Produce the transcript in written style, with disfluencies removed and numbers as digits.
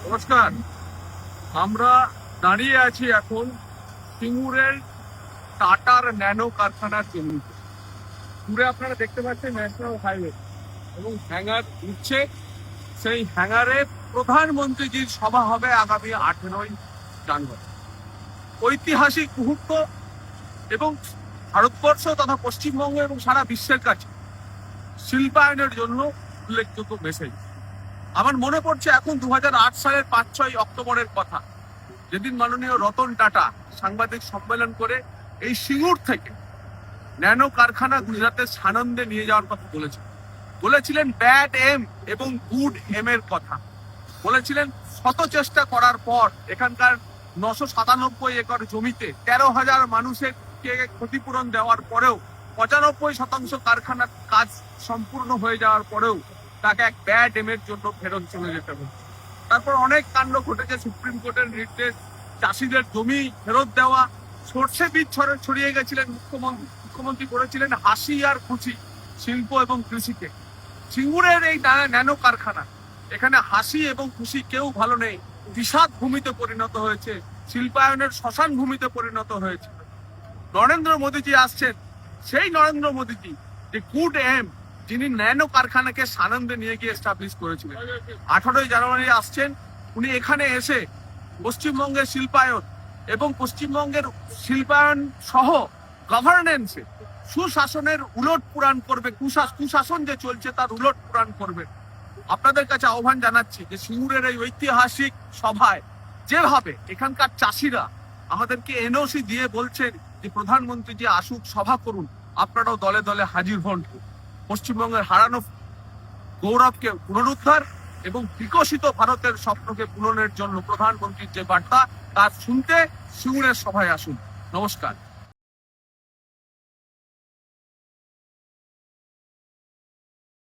নমস্কার। আমরা দাঁড়িয়ে আছি এখন সিঙ্গুরের টাটার ন্যানো কারখানার জমিতে। দূরে আপনারা দেখতে পাচ্ছেন ন্যাশনাল হাইওয়ে এবং হ্যাঙ্গার উঠছে। সেই হ্যাঙ্গারে প্রধানমন্ত্রীজির সভা হবে আগামী 18ই জানুয়ারি। ঐতিহাসিক মুহূর্ত এবং ভারতবর্ষ তথা পশ্চিমবঙ্গ এবং সারা বিশ্বের কাছে শিল্পায়নের জন্য উল্লেখযোগ্য মেসেজ। আমার মনে পড়ছে এখন 2008 সালের 5-6 অক্টোবরের কথা, যেদিন মাননীয় রতন টাটা সাংবাদিক সম্মেলন করে এই সিঙ্গুর থেকে ন্যানো কারখানা গুজরাটের সানন্দে নিয়ে যাওয়ার কথা বলেছিলেন ব্যাড এম এবং গুড এম এর কথা বলেছিলেন। শত চেষ্টা করার পর এখানকার 997 একর জমিতে 13,000 মানুষের ক্ষতিপূরণ দেওয়ার পরেও 95% কারখানার কাজ সম্পূর্ণ হয়ে যাওয়ার পরেও তাকে এক ব্যাড এম এর জন্য ফেরত চলে যেতে হবে। তারপর অনেক কাণ্ড ঘটেছে, সুপ্রিম কোর্টের নির্দেশ, চাষিদের জমি ফেরত দেওয়া, সর্ষে বীজ ছড়িয়ে গেছিলেন মুখ্যমন্ত্রী করেছিলেন হাসি আর খুশি শিল্প এবং কৃষিকে। সিঙ্গুরের এই ন্যানো কারখানা, এখানে হাসি এবং খুশি কেউ ভালো নেই, বিষাদ ভূমিতে পরিণত হয়েছে, শিল্পায়নের শ্মশান ভূমিতে পরিণত হয়েছে। নরেন্দ্র মোদীজি আসছেন, সেই নরেন্দ্র মোদীজি যে গুড এম, যিনি ন্যানো কারখানাকে সানন্দে নিয়ে গিয়ে এস্টাবলিশ করেছিলেন, 18ই জানুয়ারি আসছেন। উনি এখানে এসে পশ্চিমবঙ্গের শিল্পায়ন এবং পশ্চিমবঙ্গের শিল্পায়ন সহ গভর্নেন্সে সুশাসনের উলট পুরাণ করবে, কুশাসন যে চলছে তার উলট পুরাণ করবে। আপনাদের কাছে আহ্বান জানাচ্ছি যে সিঙ্গুরের এই ঐতিহাসিক সভায় যেভাবে এখানকার চাষিরা আমাদেরকে এনওসি দিয়ে বলছেন যে প্রধানমন্ত্রী যে আসুক, সভা করুন, আপনারাও দলে দলে হাজির হন। পশ্চিমবঙ্গের হারানো গৌরবকে পুনরুদ্ধার এবং বিকশিত ভারতের স্বপ্নকে পূরণের জন্য প্রধানমন্ত্রীর যে বার্তা তা শুনতে সিঙ্গুরের সভায় আসুন। নমস্কার।